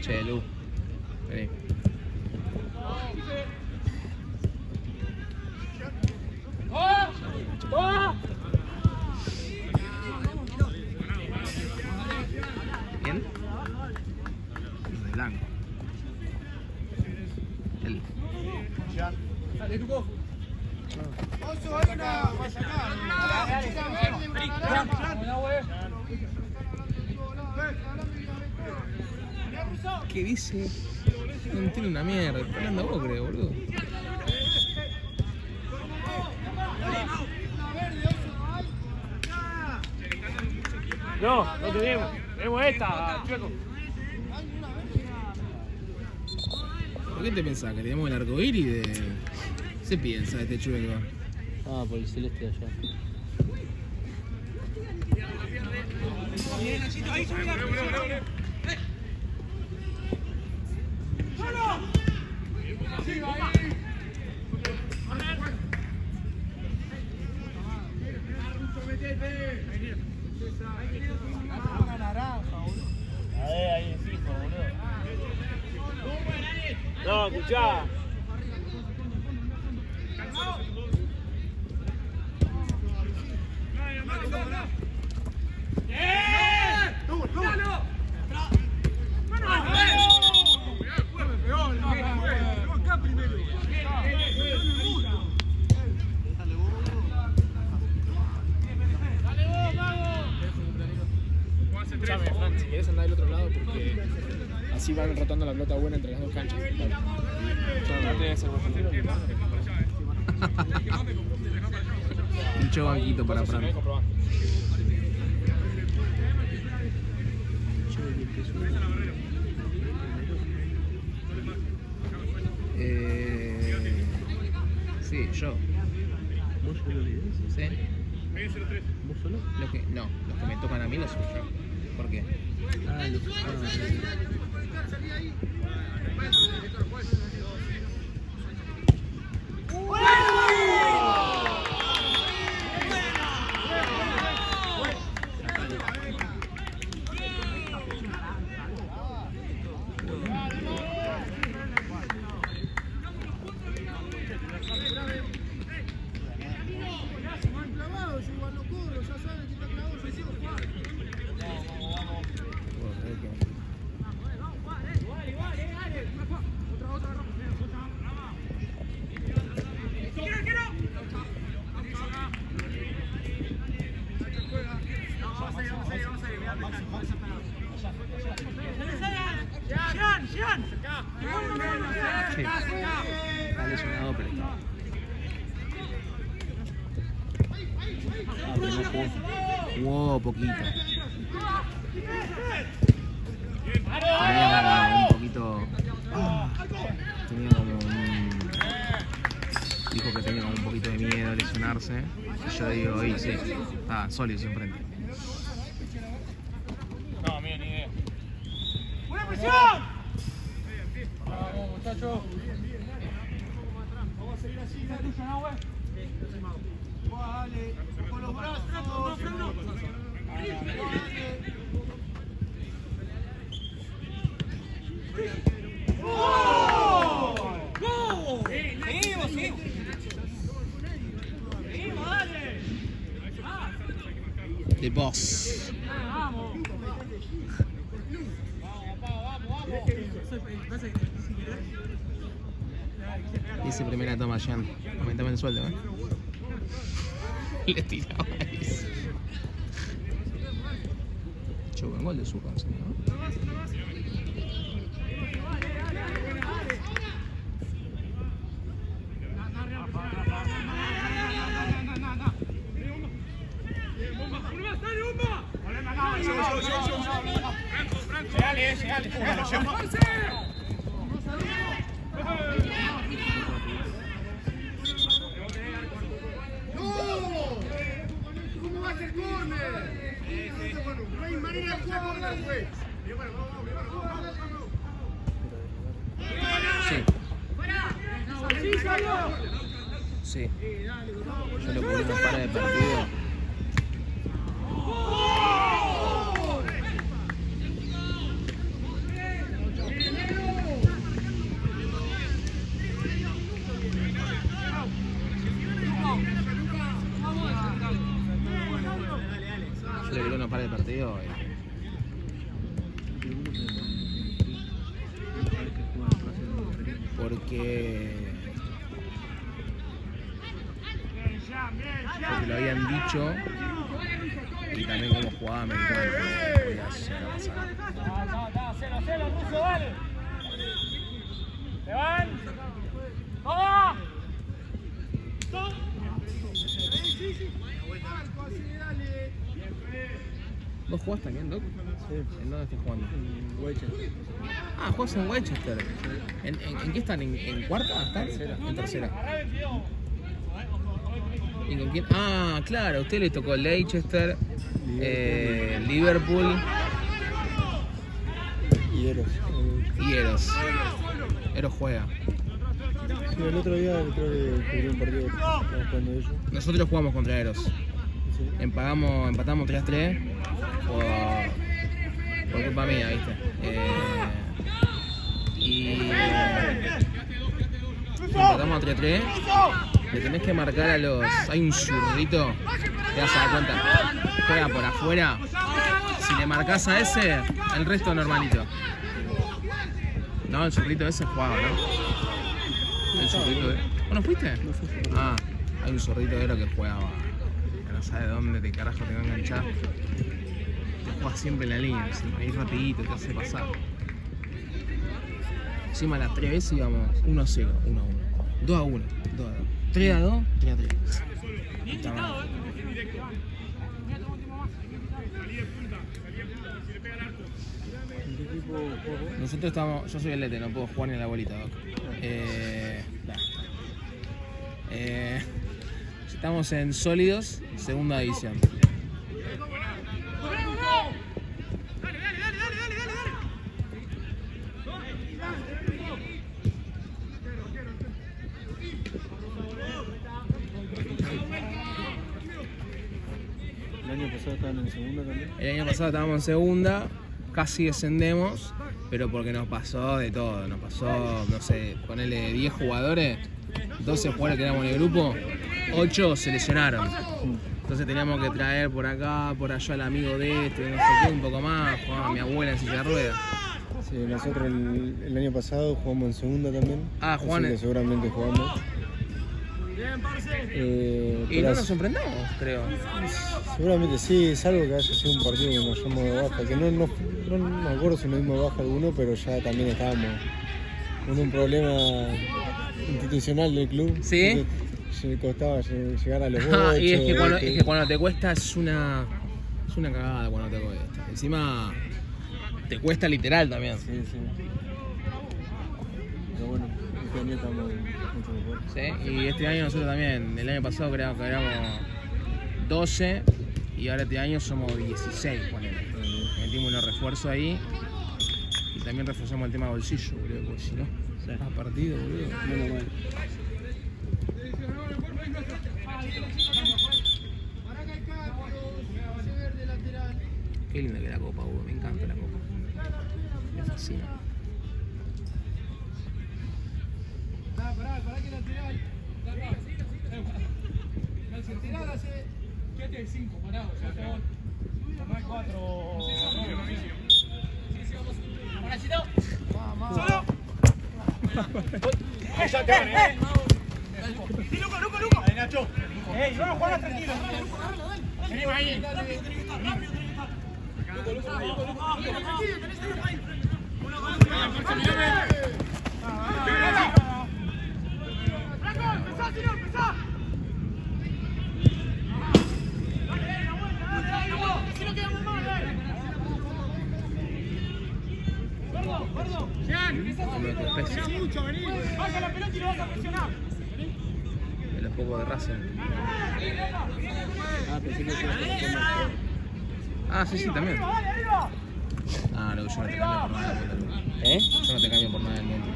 Che, Lu. Vení. ¿Bien? De blanco. El. Dale, Tuco. ¿Qué dice? No entiende una mierda. Está hablando vos, creo, boludo. No tenemos. Tenemos esta, Chueco. ¿Por qué te pensás? ¿Que tenemos el arco iris de...? ¿Qué se piensa de este chueco? Ah, por el celeste de allá. Ahí es fijo, boludo. No, escuchá. Escuchame, Fran, si querés andar del otro lado porque así van rotando la pelota buena entre las dos canchas. Mucho banquito para Fran. Sí, yo. ¿Vos solo le dices? ¿Sí? ¿Vos solo? Los que me tocan a mí los suyo. ¿Por qué? Sí. Está lesionado, pero está. Pero no jugó. Jugó poquito. Tenía un poquito. Tenía como un. Dijo que tenía como un poquito de miedo a lesionarse. Y yo digo, y sí, está sólido enfrente. No, mío, ni idea. ¡Buena presión! Vamos, muchachos. Vamos a seguir así, la tuya, ¿no, güey? Dale, con los brazos. ¡Gol! ¡Gol! Seguimos, seguimos. Seguimos, dale. The Boss. Vamos. Dice primera toma, Jean. Aumentame el sueldo, ¿eh? Le tiraba eso. Che, buen gol de su ¿no? ¿Cómo va a ser córner? No hay manera de jugar, güey. Sí. Sí. Yo le puse unos pares de partido. Yo le puse unos pares de partido. Porque lo habían dicho y también como jugaba me dijo que podía llegar a pasar. Cero, Ruso, dale. Se van. ¡Vamos! ¿Vos jugás también, Doc? Sí. ¿En dónde estás jugando? En Weichester. Ah, jugás en Winchester. ¿En qué están? ¿En cuarta? ¿Están? En tercera. ¿Y con quién? Ah, claro, a usted le tocó Leicester, Liverpool Y Eros. y Eros. Eros juega. Sí, el otro día creo que cubrí un partido jugando ellos. Nosotros jugamos contra Eros. Sí. Empatamos 3-3 por culpa mía, ¿viste? Y empatamos 3-3. Le tenés que marcar a los... Hay un zurrito, te vas a dar cuenta. Juega por afuera. Si le marcás a ese, el resto normalito. No, el zurrito ese jugaba, ¿no? El zurrito de... ¿Vos no fuiste? No fue su Ah, hay un zurrito de lo que jugaba. Que no sabe dónde te carajo te va a enganchar. Te juega siempre en la línea, encima, ahí rapidito, te hace pasar. Encima las 3 veces íbamos 1-0, 1-1, 2-1, 2-2, 3-2, 3-3. Puta madre. ¿En qué equipo jugó? Nosotros estamos, yo soy el Lete, no puedo jugar ni a la bolita, Doc. Estamos en Sólidos, segunda división. El año pasado estaban en segunda también. El año pasado estábamos en segunda, casi descendemos, pero porque nos pasó de todo. Nos pasó, no sé, ponerle 10 jugadores, 12 jugadores que éramos en el grupo, 8 se lesionaron. Entonces teníamos que traer por acá, por allá al amigo de este, no sé qué, un poco más. Jugaba mi abuela en silla de ruedas. Sí, nosotros el año pasado jugamos en segunda también. Ah, jugaban así que en- seguramente jugamos. Y Pero no nos sorprendamos, creo. seguramente sí, salvo que haya sido un partido que nos llamó de baja, que no me acuerdo si nos dimos de baja alguno, pero ya también estábamos con un problema institucional del club. ¿Sí? Se costaba llegar a los Ah, 8. y es que cuando te cuesta es una cagada cuando te cuesta. Encima te cuesta literal también. Sí, sí. Pero bueno, este año estamos mucho mejor. ¿Sí? Y este año nosotros también. El año pasado creo que éramos 12 y ahora este año somos 16, ponele. Metimos unos refuerzos ahí y también reforzamos el tema bolsillo, boludo, porque si no, a partido, boludo. Menos mal. Qué linda que es la copa, boludo. Me encanta la copa. Me fascina. Pará que lateral. Lateral hace. Quédate de 5, pará, ya te voy. No hay 4. ¡Solo! ¡Ya te van, ¡Sí, Luco! ¡Ahí, Nacho! ¡Ey, vamos a jugar tranquilo! ¡Vení, ahí! ¡Baja la pelota y lo vas a presionar! De los pocos de Racing. Ah, pensé que era Ah, sí, también. ¡Dale, arriba! Ah, no, yo no te cambio por nada del mundo. ¿Eh? Yo no te cambio por nada del mundo.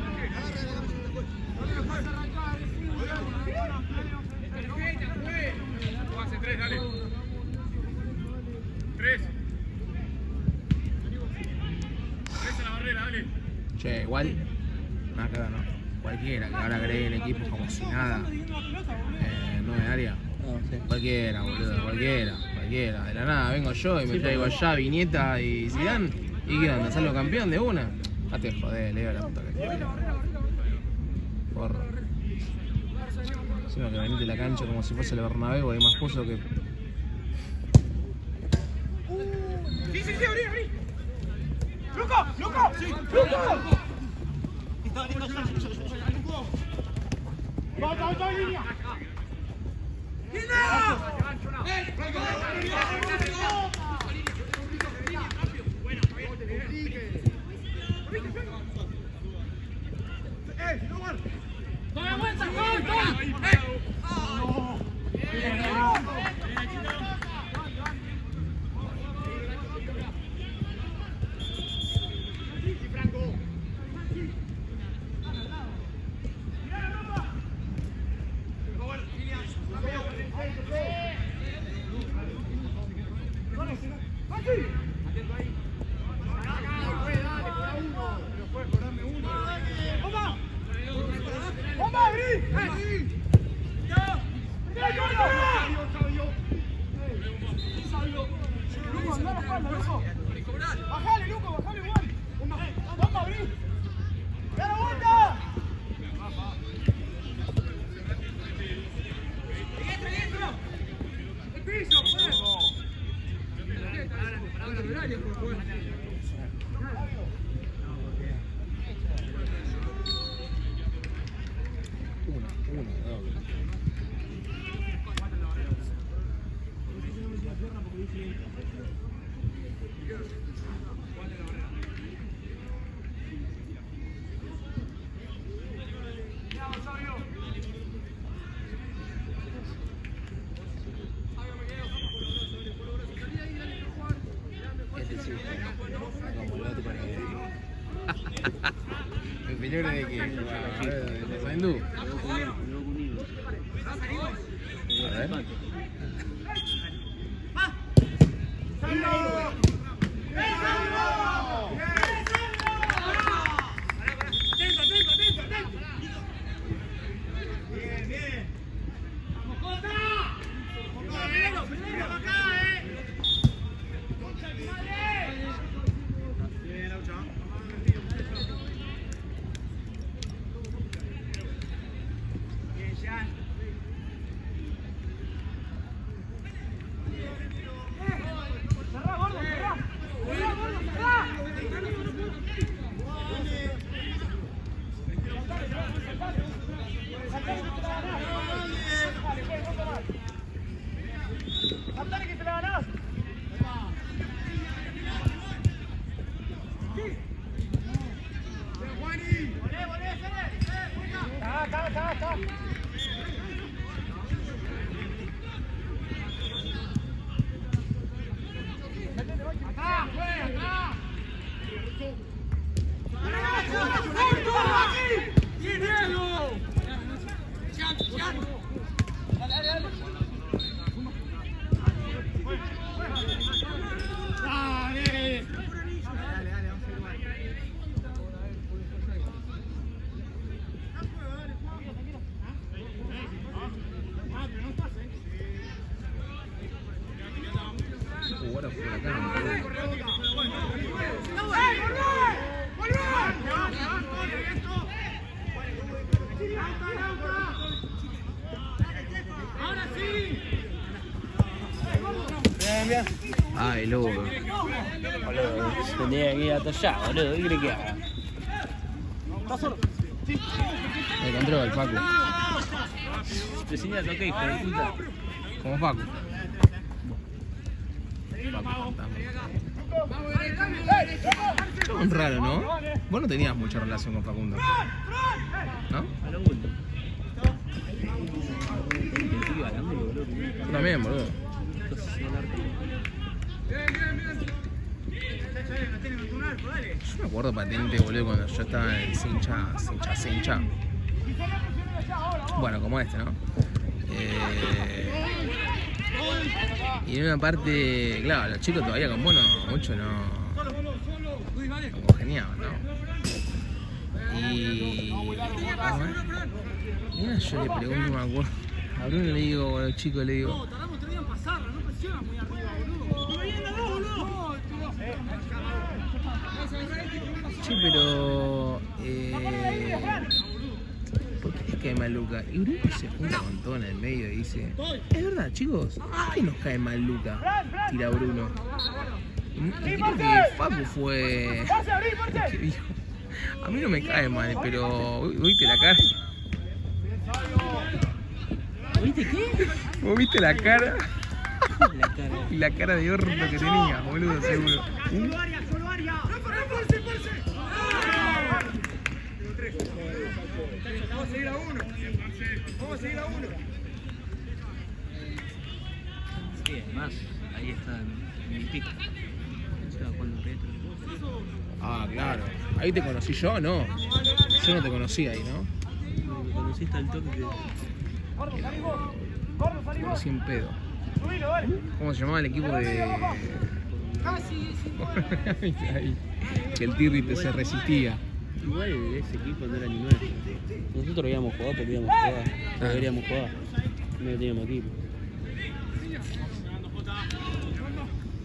Tres, dale. 3 en la barrera, dale. Che, igual, nada que ver, ¿no? Cualquiera que ahora agreguen equipos como si nada, 9 área. Ah, sí. Cualquiera, boludo, cualquiera. De la nada vengo yo y me traigo allá Viñeta y Zidane. ¿Y qué onda? ¿Salgo campeón de una? Ah, te jodés, Leo, la puta que te parió. Porro. Encima que veniste la cancha como si fuese el Bernabéu, hay más puso que... Sí, abrí. ¡Luco! ¡Sí! ¡Luco! Listo. Va, línea. Bajale, Luco, igual. Vamos a abrir. ¡Da la vuelta! ¡El piso, pues! Una, doble. ¿El señor de qué? ¿De Saindú? A ver. Ahora por acá. ¡Ahora sí! Bien. Ay, loco. Boludo, tendría que ir hasta allá, boludo. ¿Qué quiere que haga? El control, Facu. Te señalas, ok, hijo de puta. Como Facu. Es raro, ¿no? Vos no tenías mucha relación con Facundo, ¿no? A lo último. Yo también, boludo. Bien. Yo me acuerdo patente, boludo, cuando yo estaba en el Cincha. Bueno, como este, ¿no? Y en una parte, claro, los chicos todavía con mono mucho no congeniaban, ¿no? Y mira, yo le pregunto, me acuerdo, a Bruno le digo, a los chicos le digo, che, pero ¿por qué les cae mal Luca? Y Bruno se junta con todo en el medio y dice, es verdad, chicos, ¿por qué nos cae mal Luca? Tira Bruno. Y creo que Facu fue el que dijo, a mí no me cae mal, pero ¿viste la cara? ¿Viste qué? ¿Vos viste la cara? La cara. Y la cara de orto que tenía, boludo, seguro. Vamos a seguir a uno. Sí, además, ahí está mi pick. Estaba jugando retro. Ah, claro. Ahí te conocí yo, ¿no? Yo no te conocí ahí, ¿no? Me conociste al toque que... Te conocí en pedo. ¿Cómo se llamaba el equipo de...? Ahí, que el Tirri se resistía. Igual ese equipo no era ni nuestro. Nosotros íbamos a jugar porque íbamos a jugar. Deberíamos jugar. No teníamos equipo.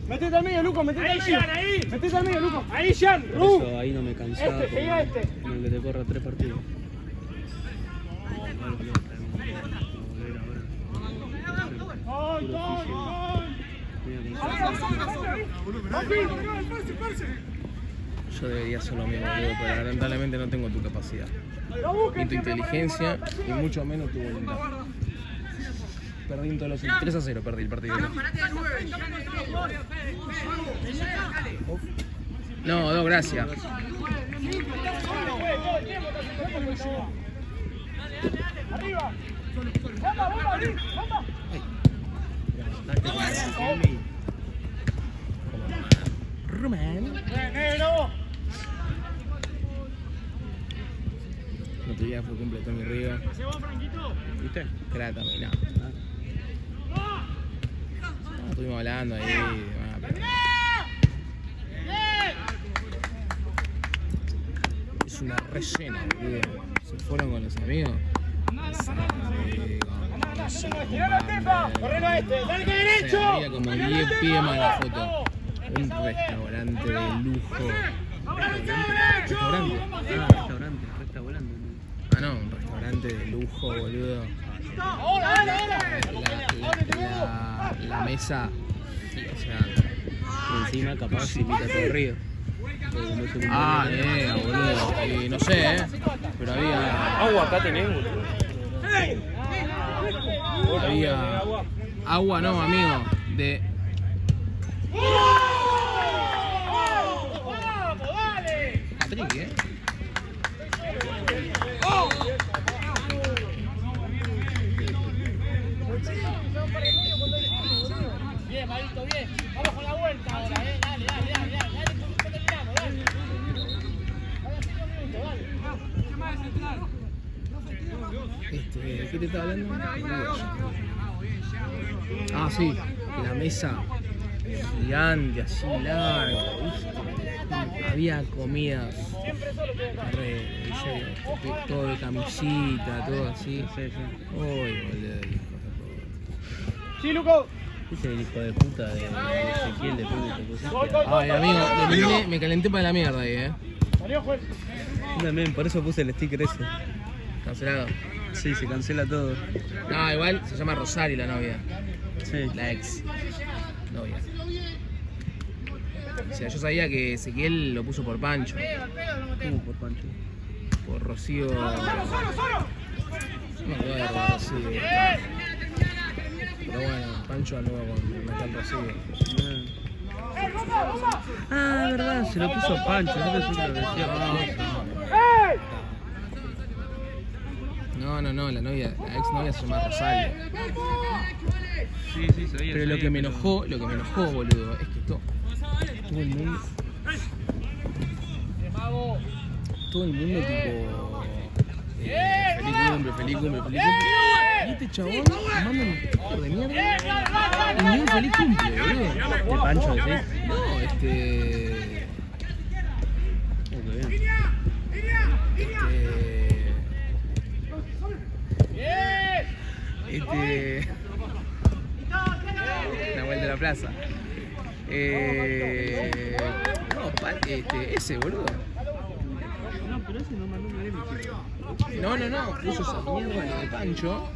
Metete al medio, Luco, metete al medio. Metete al medio, Luco. Ahí, Jan. Por eso ahí no me cansaba. Con el que te corra 3 partidos. Yo debería hacer lo mismo, boludo, pero lamentablemente no tengo tu capacidad, ni tu inteligencia, y mucho menos tu voluntad. Perdí en todos los 3-0, perdí el partido. No, no, gracias. Arriba. Román. Negro. El otro día fue cumple Tommy Río. ¿Viste? Crata, mirá. Estuvimos hablando ahí. Es una rellena, boludo. Se fueron con los amigos. Correlo a este. Dale que derecho. Había como 10 pies más la foto. Un restaurante de lujo. ¿Restaurante? Ah, restaurante, restaurante. Ah, no, un restaurante de lujo, boludo. La mesa, o sea, Y encima capaz se invita a todo Río. ah, boludo, y no sé, pero había Agua acá tenés, boludo. había agua, no, amigo, de Patrick, ¿eh? Bien, Marito, bien. Vamos con la vuelta ahora, dale, terminamos, dale. Ahora 5 minutos, dale. ¿De qué te estaba hablando? Ah, sí, la mesa gigante, así larga, ¿viste? Había comida, todo de camisita, todo así. Uy, boludo, hijo de puta. Sí, Luco. Ese es el hijo de puta de Ezequiel de puta. Ay, amigo, me calenté para la mierda ahí, Salió, juez. Yo también, por eso puse el sticker ese. Cancelado. Sí, se cancela todo. No, igual se llama Rosario la novia, Sí. la ex novia. O sea, yo sabía que Ezequiel lo puso por Pancho, ¿Cómo por Pancho? por Rocío. No me acuerdo, Rocío. Pero bueno, Pancho anduvo con Metal Rocío. Ah, verdad, se lo puso a Pancho. Yo pensé que lo decía a Pancho. No, la novia, la ex novia se llama Rosario. Sí, sabía. Pero lo que me enojó, boludo, es que todo el mundo todo el mundo tipo feliz cumple. Y este chabón manda un poco de mierda y ni un feliz cumple, boludo. ¿De Pancho decís? No, la vuelta de la plaza. Ese, boludo. No, pero ese no mandó un video. No, puso esa mierda de Pancho.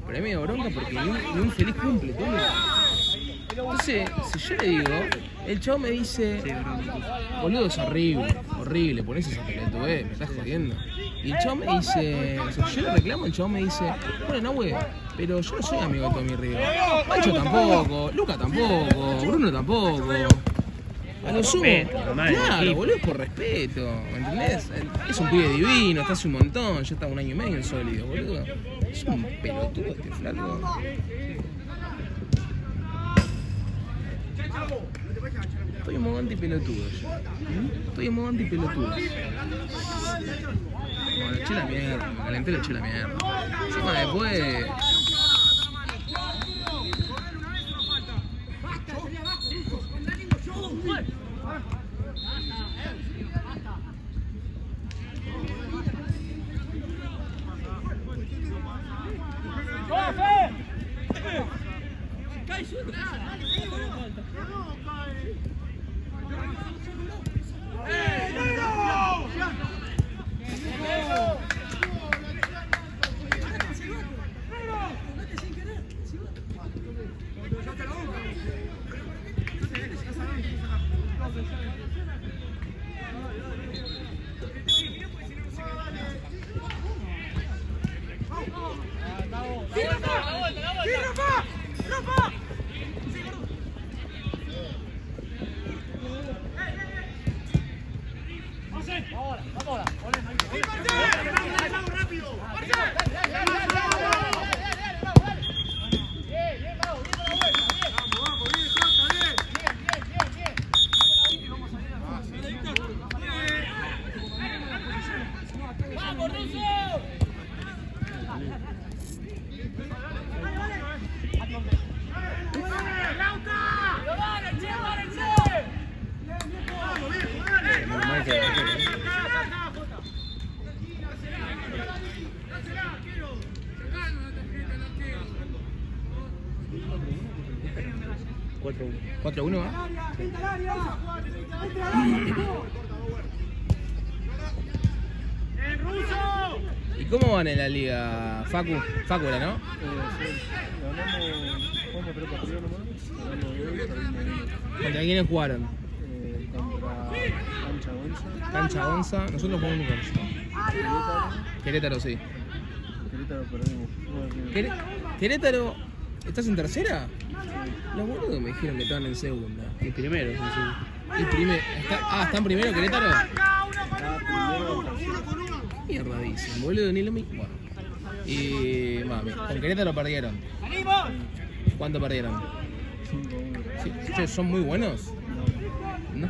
Pero a mí me dio bronca porque ni un feliz cumple, todo. Entonces, si yo le digo, el chavo me dice, boludo, es horrible, ponés esa pelotudez, me estás jodiendo. Y el chavo me dice, o sea, yo le reclamo, el chavo me dice, bueno, no, güey, pero yo no soy amigo de Tommy Rivas. Pancho tampoco, Luca tampoco, Bruno tampoco. A lo sumo, claro, boludo, es por respeto, ¿me entendés? Es un pibe divino, está hace un montón, ya está 1 año y medio en sólido, boludo. Es un pelotudo este flaco. Estoy en modo antipelotudo ya. Estoy en modo antipelotudo. Bueno, le eché la mierda, me calenté, le eché la mierda. Encima después... ¿4-1 va? ¿Y cómo van en la liga, Facu? Facu era, ¿no? Jugamos 3 partidos nomás. ¿Contra quiénes jugaron? Contra Cancha Onza. Cancha Onza, nosotros jugamos con Querétaro, sí. Querétaro perdimos. Querétaro, ¿estás en tercera? Los boludos me dijeron que estaban en segunda. Y primero, sí. ¿están primero Querétaro? Primero. Mierda dicen, boludo, ni lo mismo. Bueno. Y mami, con Querétaro perdieron. ¿Cuánto perdieron? 5-1. Sí, che, ¿son muy buenos? No. No.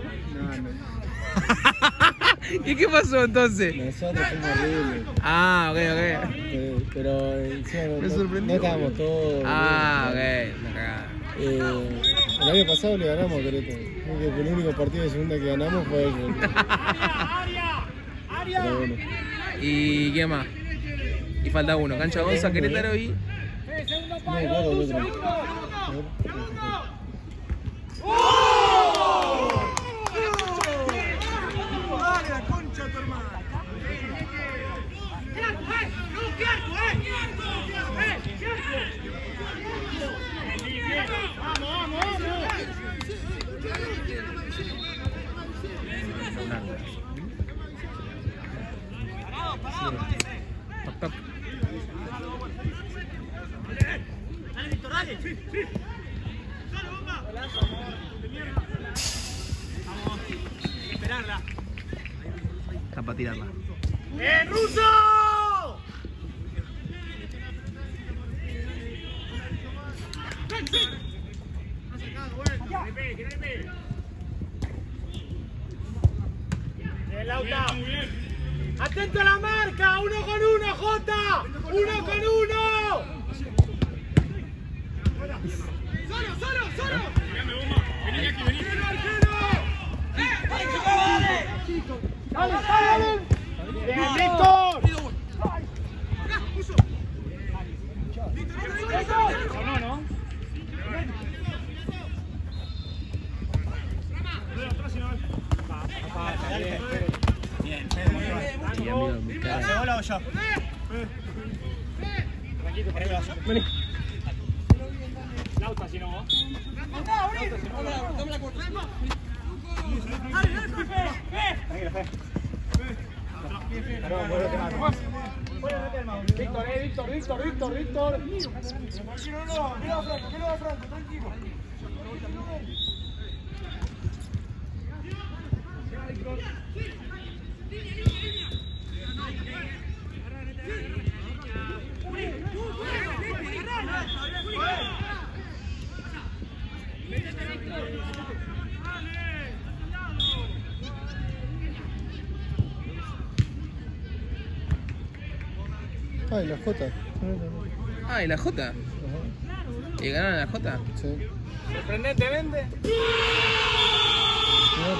¿Y qué pasó entonces? Nosotros fuimos horribles. Ah, ok. Pero encima Me no sorprendió, estábamos todos. Ah, ok, la cagada. El año pasado le ganamos a Querétaro. Creo que el único partido de segunda que ganamos fue ellos. Pero bueno. ¿Y qué más? Y falta uno, Cancha Onza, Querétaro y... No, claro, el otro. ¡Dale la concha a tu hermano! Toc. Dale, Víctor, dale. Sí. Solo, bomba. Vamos. Esperarla. Está para tirarla. ¡Ruso! Que no le pegue. El Lauta. ¡Atento a la marca! ¡Uno con uno, Jota! ¡Uno con uno! ¡Solo! ¡Vení aquí, vení! ¡Dale! ¡Bien, Víctor! No. Bien. ¿Bola o yo? Tranquilo, por ahí va. Vení. Lauta, si no vos. Dame la corta. Víctor. Mira, Franco, tranquilo. Ay, la Jota. Ah, ¿y la Jota? ¿Y ganaron la Jota? Sí. Sorprendentemente. Primer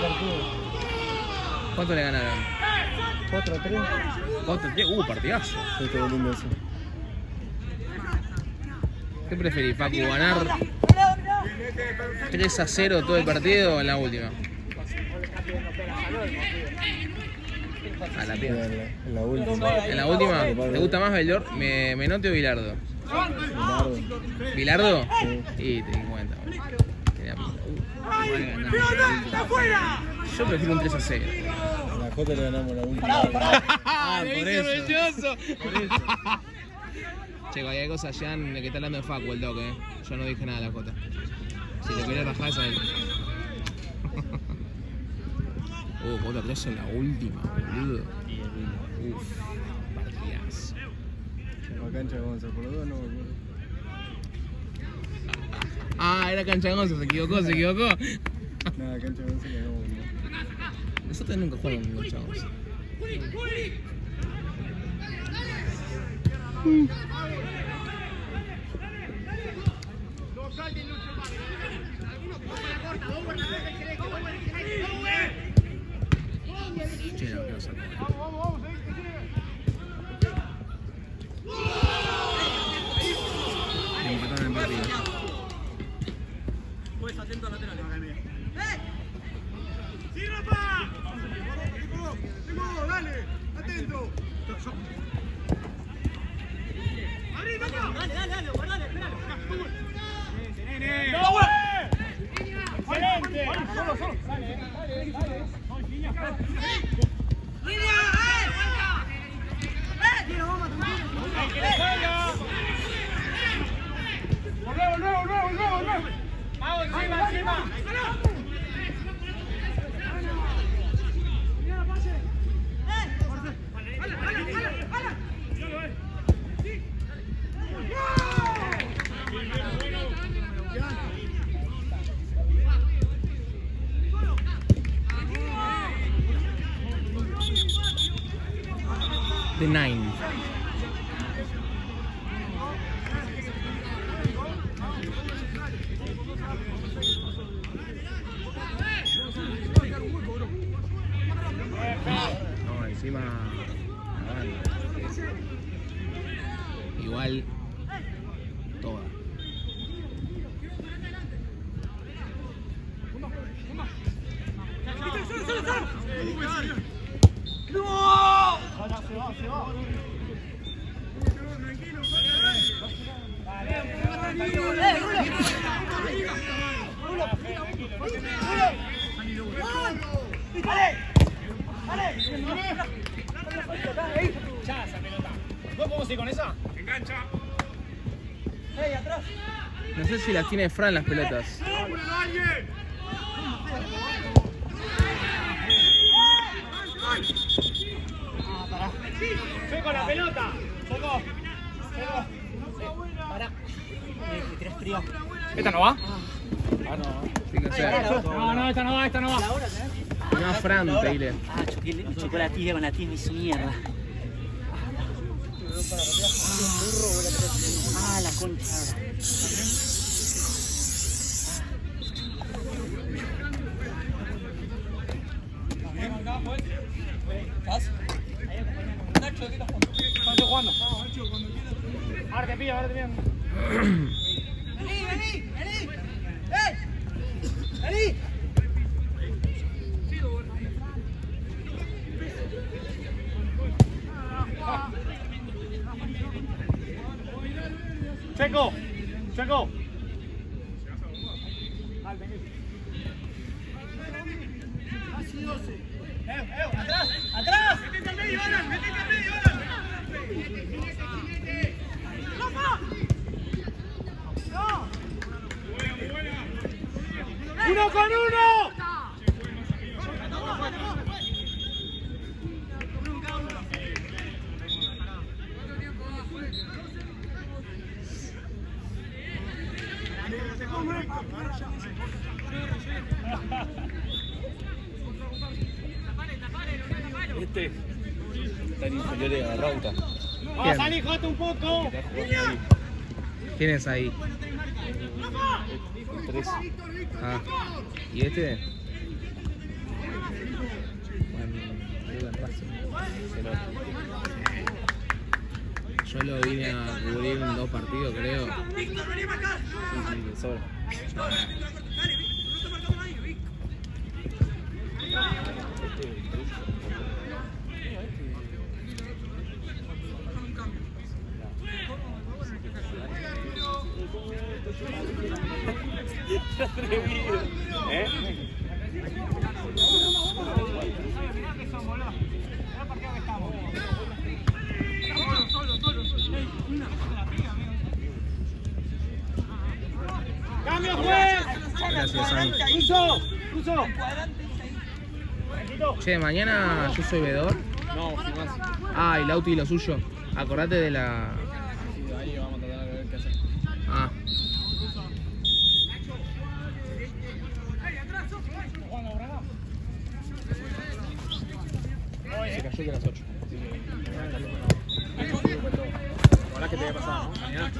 partido. ¿Cuánto le ganaron? 4-3. 4-3. Partidazo. Sí, estuvo lindo eso. ¿Qué preferís, Facu? ¿Ganar 3-0 todo el partido o en la última? A la pierna. En la última. ¿En la última? ¿Te gusta más Menotti o Bilardo? Bilardo. ¿Bilardo? Sí. Y te di cuenta. Yo prefiero un 3-0. La Jota le ganamos la última. Por eso. Che, cualquier cosa, Jean, que está hablando de Facu, el toque, Yo no dije nada de la Jota. Si te querés rajar, es a él. Jota 3 en la última, boludo. Uff, partidazo. La cancha de Gonza, por los dos no me acuerdo. Ah, era cancha de Gonza, se equivocó. Nada, cancha de Gonza que no. Nosotros nunca jugamos con cancha de Gonza. Che, no, que no saco. Empataron el partido. Pues atento a laterales. ¡Sí, Rafa! ¡Dale! ¡Atento! ¡Arriba, acá! Dale, guardale, espéralo. ¡No, güey! ¡Excelente! Solo. Dale. ¡Línea! ¡Tiro, vamos, tranquilo! ¡Que le salga! ¡Volvé! ¡Vamos, encima! The 9. No, encima la banda. Igual toda. Ya esa pelota. ¿Vos podemos ir con esa? Engancha. ¡Ey, atrás! No sé si las tiene Fran las pelotas. ¡Fue con la pelota! ¡Socó! ¡Pará! ¿Tirás frío? ¿Esta no va? Fíjense. No, esta no va. No, Fran, te diré. que el chocolatilla con la tía me hizo mierda. Ah, la concha. Ahora te pillo, ahora te pillo. Checo, Checo. Atrás, atrás. Métete al medio, Alan, métete al medio, Alan. ¡Uno con uno! Este tan inferior a Rauta. ¡Vamos, Sani, jugate un poco! ¿Quién es ahí? 3. Ah, ¿y este? Yo lo vine a cubrir en 2 partidos, creo. Sí, de sobra. Atrevido. ¡Cambio, juez! Gracias, Sani. ¡Uso! Che, mañana yo soy vedor. No, filmás. Ah, y Lauti lo suyo. Acordate de la... Ahí vamos a tratar de ver qué hacer. Ah. Se cayó que a las 8. Ojalá que te haya pasado, ¿no? Mañana.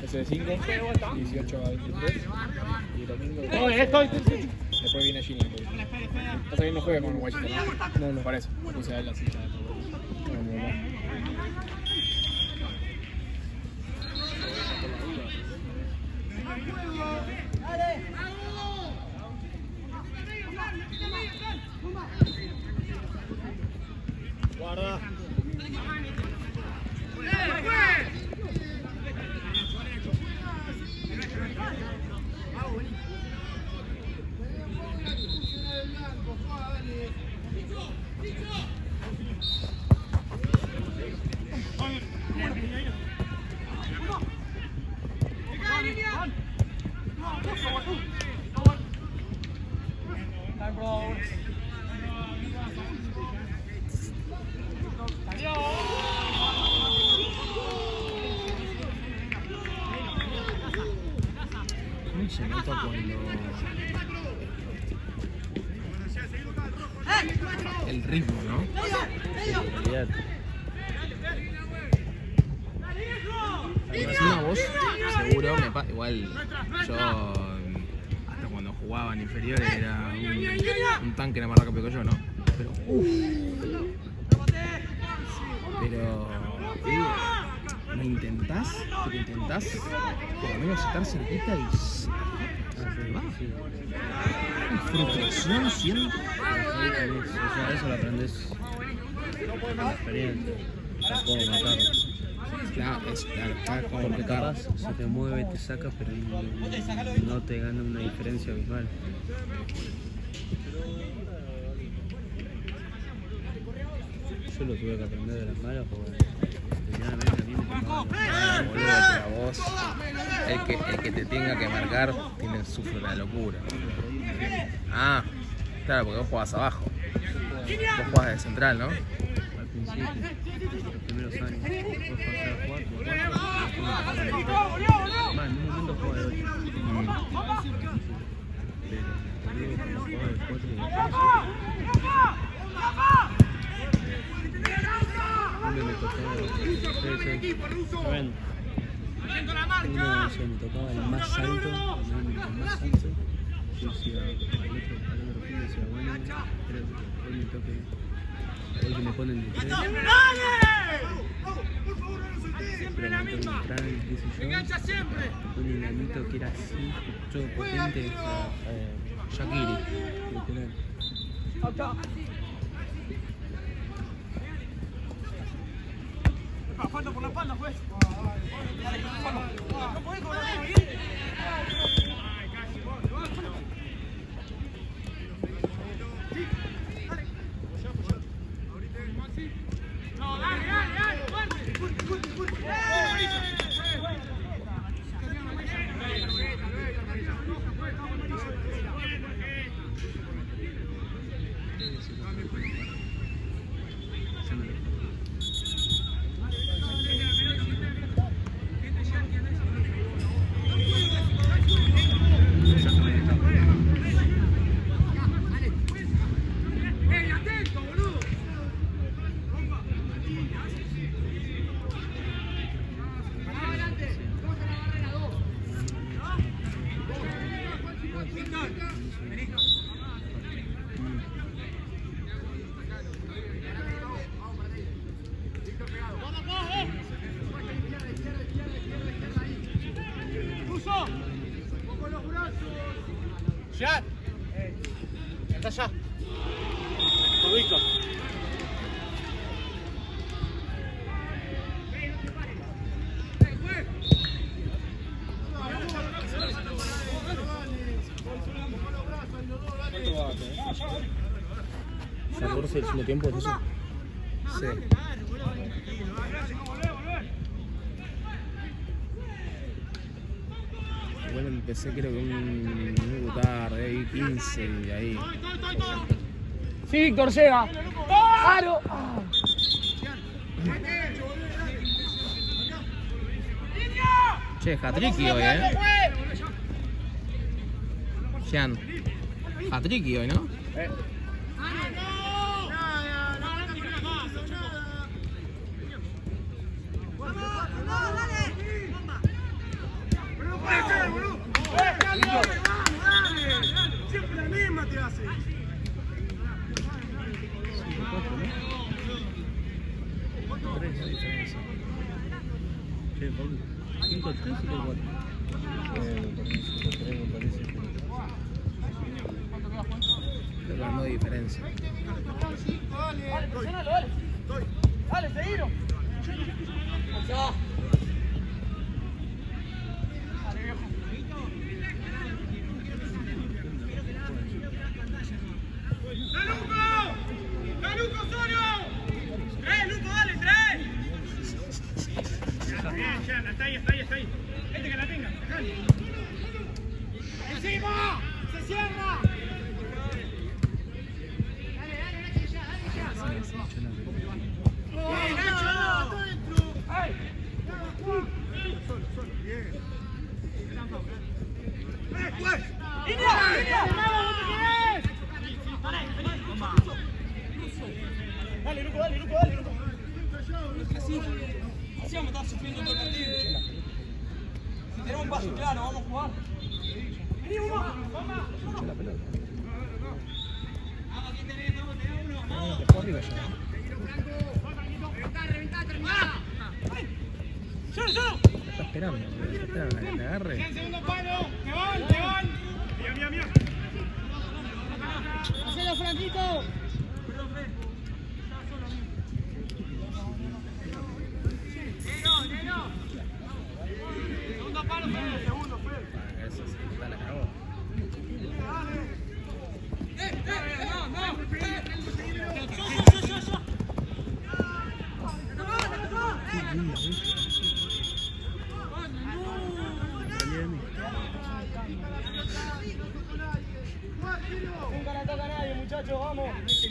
S5, 18 a 23. Y el domingo. Después viene Gini. Pasa que no juega con Guayita, ¿no? No. Por eso. Puse a él la silla. Guarda. ¿Cómo se nota cuando... el ritmo, ¿no? Encima vos, seguro, igual yo, hasta cuando jugaba en inferiores era un tanque era más rápido que yo, ¿no? Pero, ¿me intentás? ¿Te intentás? Por lo menos estar cerquita y se te va. Frustración siento. Eso lo aprendes con la experiencia. No puedo matarlo. Claro, cada juego Porque capaz se te mueve, te saca, pero no te gana una diferencia visual. Yo lo tuve que aprender de las malas porque primeramente a mí me tocaba. Boludo, pero vos, el que te tenga que marcar sufre una locura. Ah, claro, porque vos jugás abajo. Vos jugás de central, ¿no? Al principio, los primeros años, vos pasás a jugar, en un momento jugaba de 8. Pero luego cuando jugaba de 4 y de 3, Me tocaba, me tocaba el más alto, yo decía, al otro fin decía, bueno, creo que hoy me toque, hoy que me ponen de 3, pero me toca entrar, qué sé yo, un enanito que era así, todo potente, Shaqiri. literal. Falta por la espalda, juez. No podés cobrar ahí. No, dale, fuerte. Ya. Está allá. Por Víctor. ¿14 del segundo tiempo es eso? Sí. Igual empecé creo que un minuto tarde, ahí 15 y ahí. Sí, Víctor, llega. ¡Claro! Che, hat-tricky hoy, Jean. Hat-tricky hoy, ¿no? Siempre la misma te hace. 3 la diferencia. Che, Pablo, 5-3 o 4? Me parece que... Creo que no hay diferencia. Dale, presionalo, dale. Dale, seguilo. ¡Luco solo! ¡Tres, Luco, dale, 3! Bien, ya, está ahí. Este que la tenga, dejale. ¡Encima! ¡Se cierra! Dale, ya. ¡Bien, Nacho! ¡Adentro! ¡Ay! Solo, bien. ¡Juez! ¡Línea! Dale, Luco. Así vamos a estar sufriendo todo el partido. Si tenemos un paso claro, vamos a jugar. Vení, vamos. Escuché la pelota. Vamos, aquí tenés uno. Dejó arriba ya. Reventá, terminá. ¡Solo! Está esperando a que te agarre. Segundo palo. ¡Que van! Mira. ¡Hacelo, Franquito! Segundo palo, segundo, Fer. Eso sí, está la cagó. Nunca la toca a nadie, muchachos, vamos.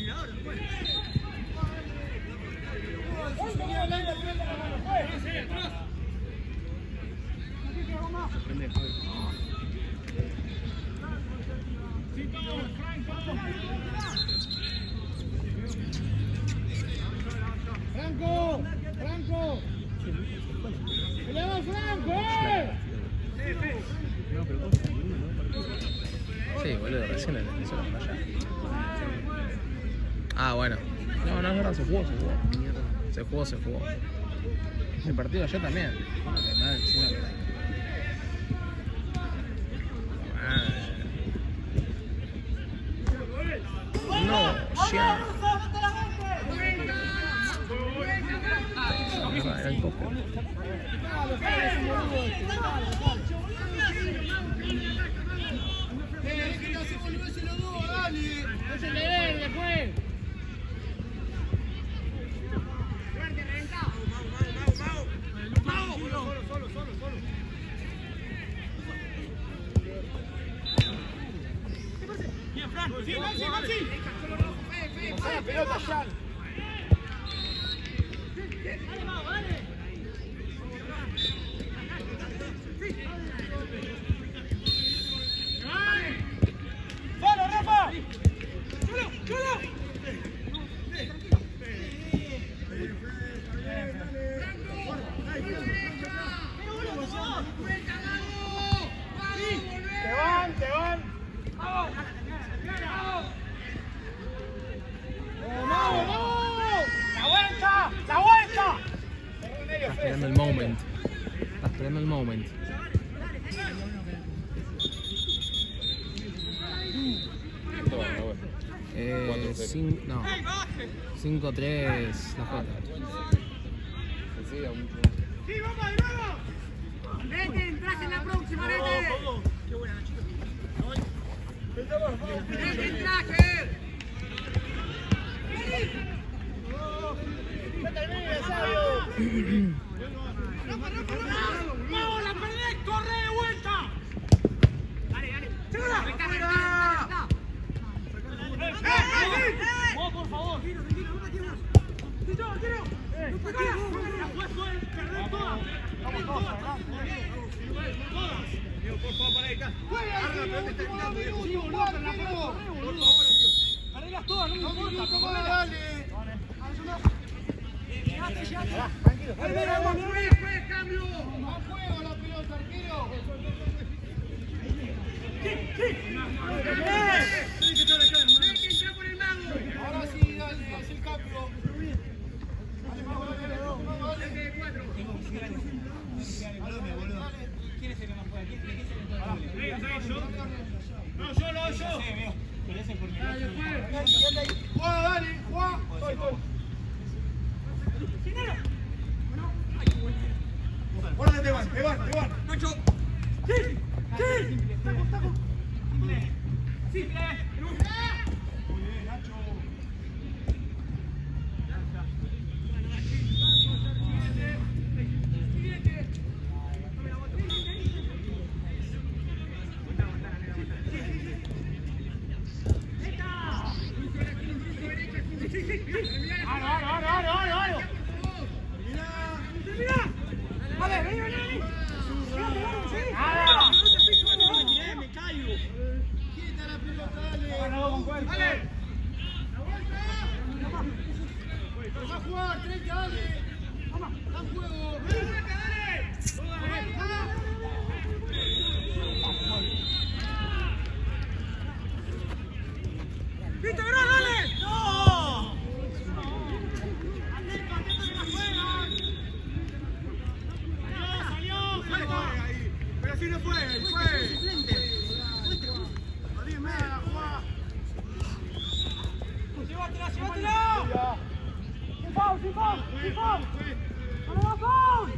Sí, boludo, recién en el solo allá. Ah, bueno. No, es verdad, se jugó. Se jugó. El partido ayer también. No, ya. Era el copo. Pelota, Jan. ¡Solo, Rafa! ¡Solo! ¡Te van! ¡Vamos! ¡La vuelta! Estás esperando el moment. No. 5-3 la Jota. ¡Sí, vamos de nuevo! ¡Vete, entras en la próxima, vete! ¡Qué buena, chicos! ¡Vete, entraje! ¡Vamos, la perdés! ¡Corre de vuelta! ¡Dale! ¡Segura! ¡Vamos, por favor! ¡Tiro! ¡La puedes poder perder todas! ¡Vamos todas! Diego, por favor, para ahí, acá. ¡Arreglas todas, no me importa! ¡Dale! Tranquilo. ¡Después, cambio! ¡A juego la pelota, arquero! ¡Sí! ¡Hay que entrar por el mago! Ahora sí, dale, haz el cambio. Dale, mago, dale. 4. ¿Quién es el que más juega? ¿Quién es el que más juega? No, yo. Pero ese por mi ¡Juega, dale! ¡Juega! ¡Guárdate, Evan! ¡Nacho! ¡Sí! ¡Taco! ¡Sí! Muy bien, Nacho. ¡Aro! ¡Termina! ¡Vale, vení! ¡Nada! ¡Me caigo! ¡Quita la pelota, dale! ¡Dale! ¡La vuelta! ¡Vas a jugar, 30, dale! ¡Da juego! ¡Dale! ¡Listo, Gran, dale! ¡No! ¡Atento que la juegan! ¡Salió! Pero si no fue. ¡Llévatela! ¡Sin foul! ¡No le da foul!